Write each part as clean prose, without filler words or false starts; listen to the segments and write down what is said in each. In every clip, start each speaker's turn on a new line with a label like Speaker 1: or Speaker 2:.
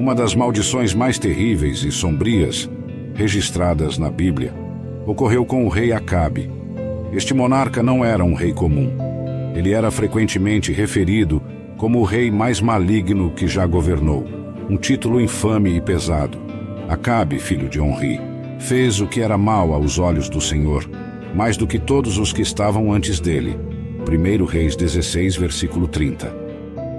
Speaker 1: Uma das maldições mais terríveis e sombrias registradas na Bíblia ocorreu com o rei Acabe. Este monarca não era um rei comum. Ele era frequentemente referido como o rei mais maligno que já governou, um título infame e pesado. Acabe, filho de Onri, fez o que era mal aos olhos do Senhor, mais do que todos os que estavam antes dele. 1 Reis 16, versículo 30.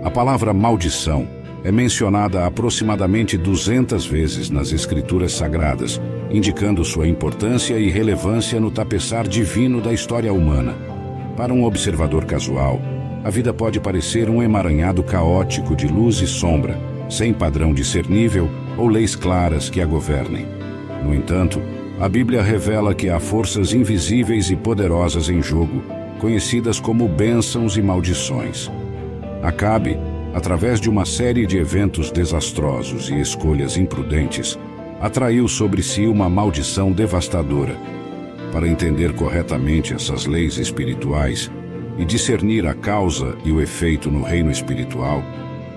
Speaker 1: A palavra maldição é mencionada aproximadamente 200 vezes nas Escrituras Sagradas, indicando sua importância e relevância no tapeçar divino da história humana. Para um observador casual, a vida pode parecer um emaranhado caótico de luz e sombra, sem padrão discernível ou leis claras que a governem. No entanto, a Bíblia revela que há forças invisíveis e poderosas em jogo, conhecidas como bênçãos e maldições. Acabe, através de uma série de eventos desastrosos e escolhas imprudentes, atraiu sobre si uma maldição devastadora. Para entender corretamente essas leis espirituais e discernir a causa e o efeito no reino espiritual,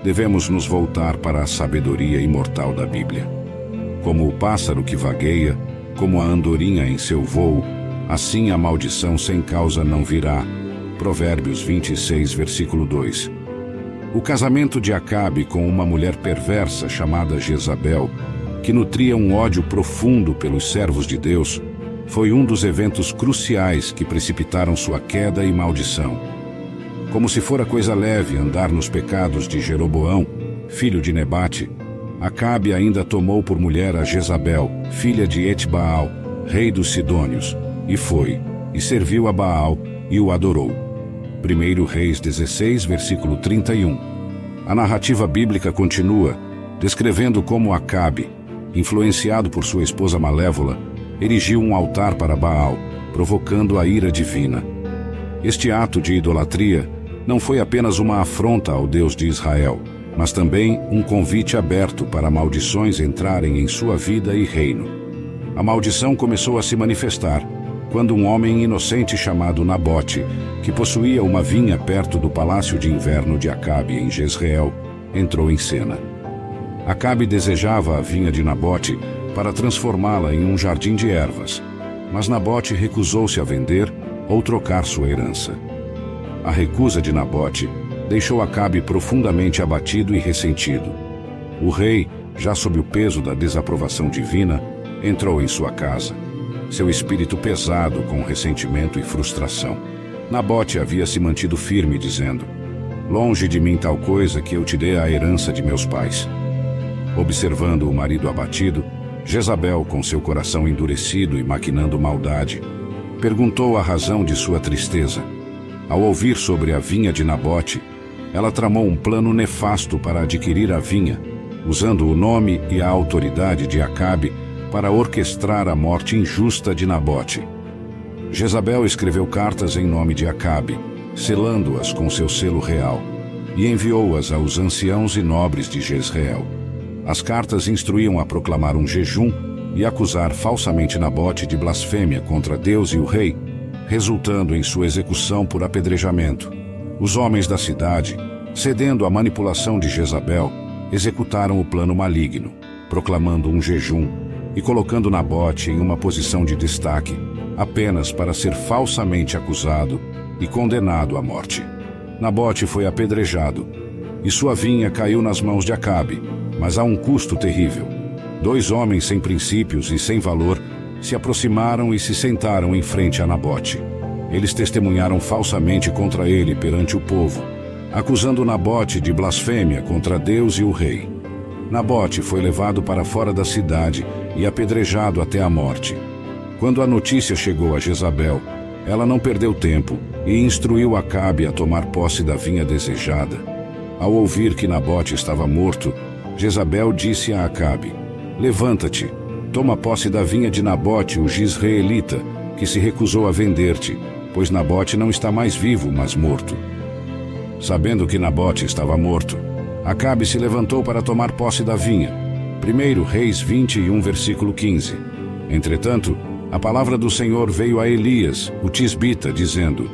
Speaker 1: devemos nos voltar para a sabedoria imortal da Bíblia. Como o pássaro que vagueia, como a andorinha em seu voo, assim a maldição sem causa não virá. Provérbios 26, versículo 2. O casamento de Acabe com uma mulher perversa chamada Jezabel, que nutria um ódio profundo pelos servos de Deus, foi um dos eventos cruciais que precipitaram sua queda e maldição. Como se fora coisa leve andar nos pecados de Jeroboão, filho de Nebate, Acabe ainda tomou por mulher a Jezabel, filha de Etbaal, rei dos Sidônios, e serviu a Baal e o adorou. 1 Reis 16, versículo 31. A narrativa bíblica continua, descrevendo como Acabe, influenciado por sua esposa malévola, erigiu um altar para Baal, provocando a ira divina. Este ato de idolatria não foi apenas uma afronta ao Deus de Israel, mas também um convite aberto para maldições entrarem em sua vida e reino. A maldição começou a se manifestar quando um homem inocente chamado Nabote, que possuía uma vinha perto do palácio de inverno de Acabe em Jezreel, entrou em cena. Acabe desejava a vinha de Nabote para transformá-la em um jardim de ervas, mas Nabote recusou-se a vender ou trocar sua herança. A recusa de Nabote deixou Acabe profundamente abatido e ressentido. O rei, já sob o peso da desaprovação divina, entrou em sua casa, seu espírito pesado com ressentimento e frustração. Nabote havia se mantido firme, dizendo: "Longe de mim tal coisa que eu te dê a herança de meus pais." Observando o marido abatido, Jezabel, com seu coração endurecido e maquinando maldade, perguntou a razão de sua tristeza. Ao ouvir sobre a vinha de Nabote, ela tramou um plano nefasto para adquirir a vinha, usando o nome e a autoridade de Acabe para orquestrar a morte injusta de Nabote. Jezabel escreveu cartas em nome de Acabe, selando-as com seu selo real, e enviou-as aos anciãos e nobres de Jezreel. As cartas instruíam a proclamar um jejum e acusar falsamente Nabote de blasfêmia contra Deus e o rei, resultando em sua execução por apedrejamento. Os homens da cidade, cedendo à manipulação de Jezabel, executaram o plano maligno, proclamando um jejum e colocando Nabote em uma posição de destaque, apenas para ser falsamente acusado e condenado à morte. Nabote foi apedrejado, e sua vinha caiu nas mãos de Acabe, mas a um custo terrível. 2 homens sem princípios e sem valor se aproximaram e se sentaram em frente a Nabote. Eles testemunharam falsamente contra ele perante o povo, acusando Nabote de blasfêmia contra Deus e o rei. Nabote foi levado para fora da cidade e apedrejado até a morte. Quando a notícia chegou a Jezabel, ela não perdeu tempo e instruiu Acabe a tomar posse da vinha desejada. Ao ouvir que Nabote estava morto, Jezabel disse a Acabe: "Levanta-te, toma posse da vinha de Nabote, o Jizreelita, que se recusou a vender-te, pois Nabote não está mais vivo, mas morto." Sabendo que Nabote estava morto, Acabe se levantou para tomar posse da vinha. 1 Reis 21, versículo 15. Entretanto, a palavra do Senhor veio a Elias, o tisbita, dizendo: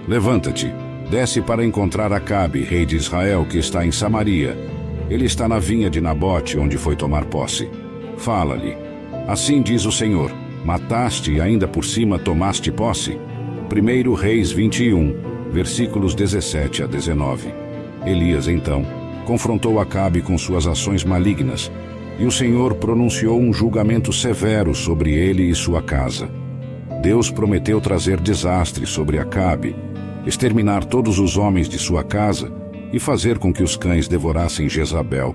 Speaker 1: "Levanta-te, desce para encontrar Acabe, rei de Israel, que está em Samaria." Ele está na vinha de Nabote, onde foi tomar posse. Fala-lhe: assim diz o Senhor, mataste e ainda por cima tomaste posse? 1 Reis 21, versículos 17 a 19. Elias, então, confrontou Acabe com suas ações malignas, e o Senhor pronunciou um julgamento severo sobre ele e sua casa. Deus prometeu trazer desastre sobre Acabe, exterminar todos os homens de sua casa e fazer com que os cães devorassem Jezabel.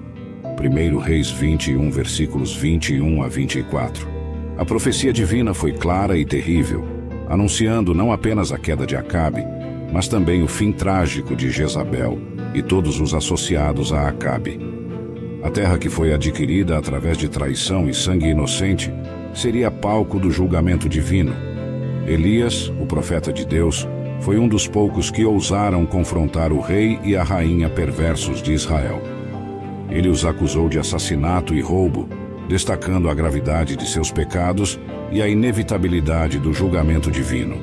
Speaker 1: 1 Reis 21, versículos 21 a 24. A profecia divina foi clara e terrível, anunciando não apenas a queda de Acabe, mas também o fim trágico de Jezabel e todos os associados a Acabe. A terra que foi adquirida através de traição e sangue inocente seria palco do julgamento divino. Elias, o profeta de Deus, foi um dos poucos que ousaram confrontar o rei e a rainha perversos de Israel. Ele os acusou de assassinato e roubo, destacando a gravidade de seus pecados e a inevitabilidade do julgamento divino.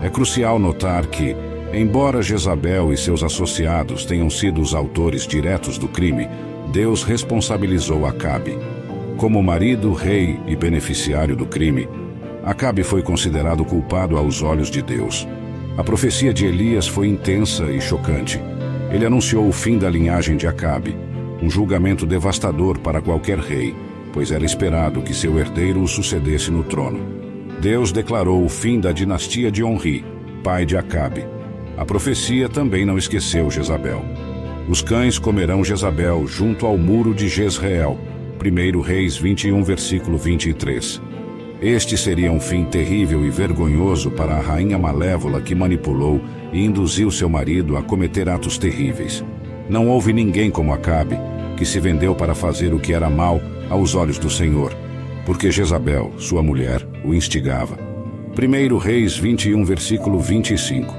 Speaker 1: É crucial notar que, embora Jezabel e seus associados tenham sido os autores diretos do crime, Deus responsabilizou Acabe. Como marido, rei e beneficiário do crime, Acabe foi considerado culpado aos olhos de Deus. A profecia de Elias foi intensa e chocante. Ele anunciou o fim da linhagem de Acabe, um julgamento devastador para qualquer rei, pois era esperado que seu herdeiro o sucedesse no trono. Deus declarou o fim da dinastia de Onri, pai de Acabe. A profecia também não esqueceu Jezabel. Os cães comerão Jezabel junto ao muro de Jezreel. 1 Reis 21, versículo 23. Este seria um fim terrível e vergonhoso para a rainha malévola que manipulou e induziu seu marido a cometer atos terríveis. Não houve ninguém como Acabe, que se vendeu para fazer o que era mal aos olhos do Senhor, porque Jezabel, sua mulher, o instigava. 1 Reis 21, versículo 25.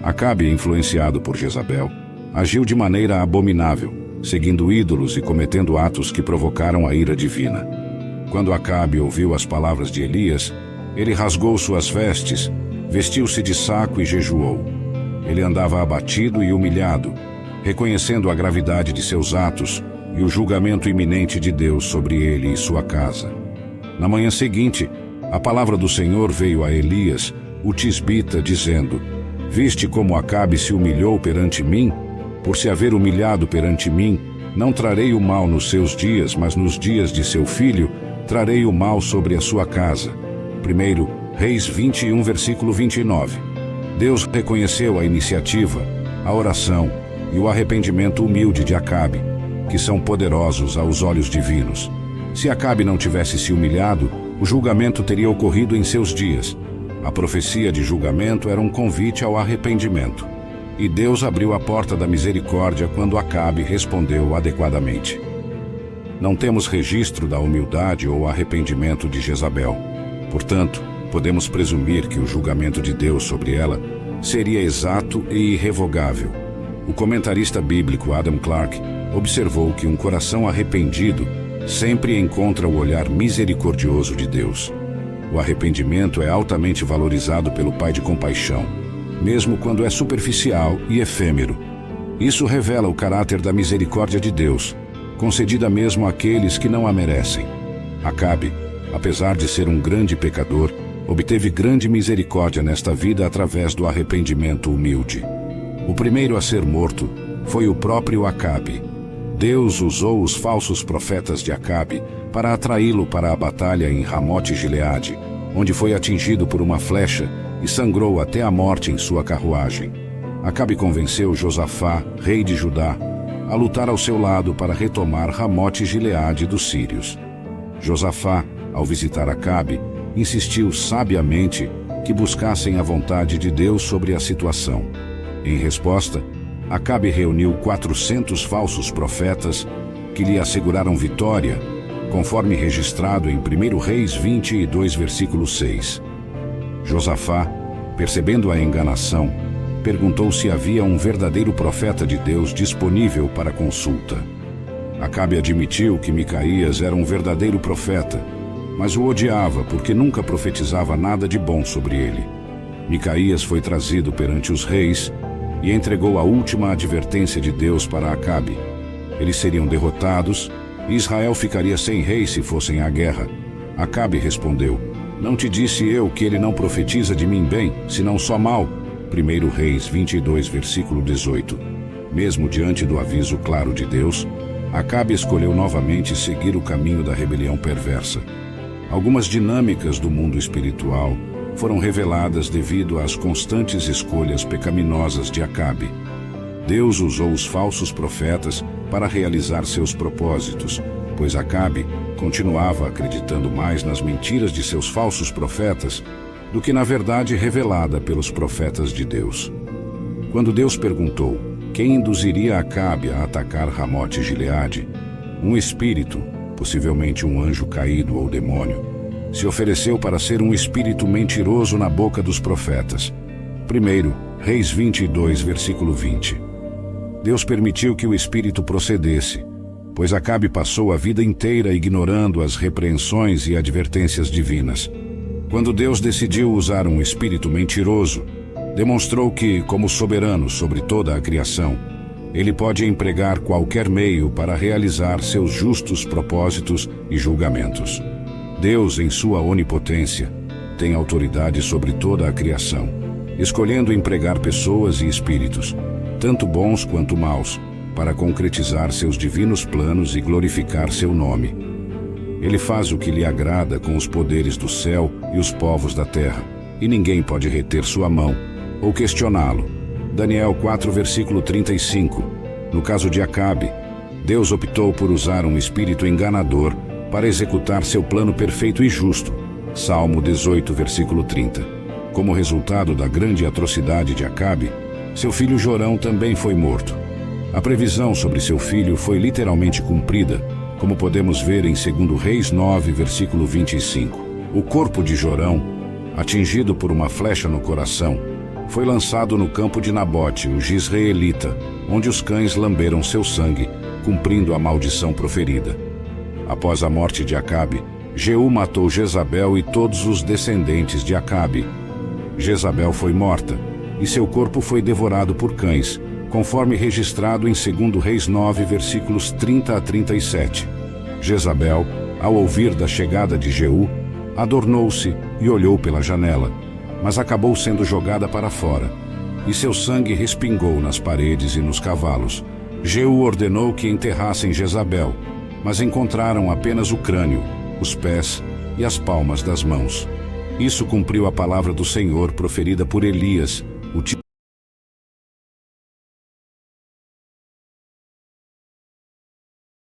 Speaker 1: Acabe, influenciado por Jezabel, agiu de maneira abominável, seguindo ídolos e cometendo atos que provocaram a ira divina. Quando Acabe ouviu as palavras de Elias, ele rasgou suas vestes, vestiu-se de saco e jejuou. Ele andava abatido e humilhado, reconhecendo a gravidade de seus atos e o julgamento iminente de Deus sobre ele e sua casa. Na manhã seguinte, a palavra do Senhor veio a Elias, o tisbita, dizendo: viste como Acabe se humilhou perante mim? Por se haver humilhado perante mim, não trarei o mal nos seus dias, mas nos dias de seu filho trarei o mal sobre a sua casa. 1 Reis 21, versículo 29. Deus reconheceu a iniciativa, a oração e o arrependimento humilde de Acabe, que são poderosos aos olhos divinos. Se Acabe não tivesse se humilhado, o julgamento teria ocorrido em seus dias. A profecia de julgamento era um convite ao arrependimento. E Deus abriu a porta da misericórdia quando Acabe respondeu adequadamente. Não temos registro da humildade ou arrependimento de Jezabel. Portanto, podemos presumir que o julgamento de Deus sobre ela seria exato e irrevogável. O comentarista bíblico Adam Clarke observou que um coração arrependido sempre encontra o olhar misericordioso de Deus. O arrependimento é altamente valorizado pelo Pai de compaixão, mesmo quando é superficial e efêmero. Isso revela o caráter da misericórdia de Deus, concedida mesmo àqueles que não a merecem. Acabe, apesar de ser um grande pecador, obteve grande misericórdia nesta vida através do arrependimento humilde. O primeiro a ser morto foi o próprio Acabe. Deus usou os falsos profetas de Acabe para atraí-lo para a batalha em Ramote-Gileade, onde foi atingido por uma flecha e sangrou até a morte em sua carruagem. Acabe convenceu Josafá, rei de Judá, a lutar ao seu lado para retomar Ramote-Gileade dos sírios. Josafá, ao visitar Acabe, insistiu sabiamente que buscassem a vontade de Deus sobre a situação. Em resposta, Acabe reuniu 400 falsos profetas que lhe asseguraram vitória, conforme registrado em 1 Reis 22, versículo 6. Josafá, percebendo a enganação, perguntou se havia um verdadeiro profeta de Deus disponível para consulta. Acabe admitiu que Micaías era um verdadeiro profeta, mas o odiava porque nunca profetizava nada de bom sobre ele. Micaías foi trazido perante os reis e entregou a última advertência de Deus para Acabe. Eles seriam derrotados e Israel ficaria sem rei se fossem à guerra. Acabe respondeu: Não te disse eu que ele não profetiza de mim bem, senão só mal? 1 Reis 22, versículo 18. Mesmo diante do aviso claro de Deus, Acabe escolheu novamente seguir o caminho da rebelião perversa. Algumas dinâmicas do mundo espiritual foram reveladas devido às constantes escolhas pecaminosas de Acabe. Deus usou os falsos profetas para realizar seus propósitos, pois Acabe continuava acreditando mais nas mentiras de seus falsos profetas do que na verdade revelada pelos profetas de Deus. Quando Deus perguntou quem induziria Acabe a atacar Ramote-Gileade, um espírito, possivelmente um anjo caído ou demônio, se ofereceu para ser um espírito mentiroso na boca dos profetas. 1 Reis 22, versículo 20. Deus permitiu que o espírito procedesse, pois Acabe passou a vida inteira ignorando as repreensões e advertências divinas. Quando Deus decidiu usar um espírito mentiroso, demonstrou que, como soberano sobre toda a criação, ele pode empregar qualquer meio para realizar seus justos propósitos e julgamentos. Deus, em sua onipotência, tem autoridade sobre toda a criação, escolhendo empregar pessoas e espíritos, tanto bons quanto maus, para concretizar seus divinos planos e glorificar seu nome. Ele faz o que lhe agrada com os poderes do céu e os povos da terra, e ninguém pode reter sua mão ou questioná-lo. Daniel 4, versículo 35. No caso de Acabe, Deus optou por usar um espírito enganador para executar seu plano perfeito e justo. Salmo 18, versículo 30. Como resultado da grande atrocidade de Acabe, seu filho Jorão também foi morto. A previsão sobre seu filho foi literalmente cumprida, como podemos ver em 2 Reis 9, versículo 25. O corpo de Jorão, atingido por uma flecha no coração, foi lançado no campo de Nabote, o Jizreelita, onde os cães lamberam seu sangue, cumprindo a maldição proferida. Após a morte de Acabe, Jeú matou Jezabel e todos os descendentes de Acabe. Jezabel foi morta, e seu corpo foi devorado por cães, conforme registrado em 2 Reis 9, versículos 30 a 37. Jezabel, ao ouvir da chegada de Jeú, adornou-se e olhou pela janela, mas acabou sendo jogada para fora, e seu sangue respingou nas paredes e nos cavalos. Jeú ordenou que enterrassem Jezabel, mas encontraram apenas o crânio, os pés e as palmas das mãos. Isso cumpriu a palavra do Senhor proferida por Elias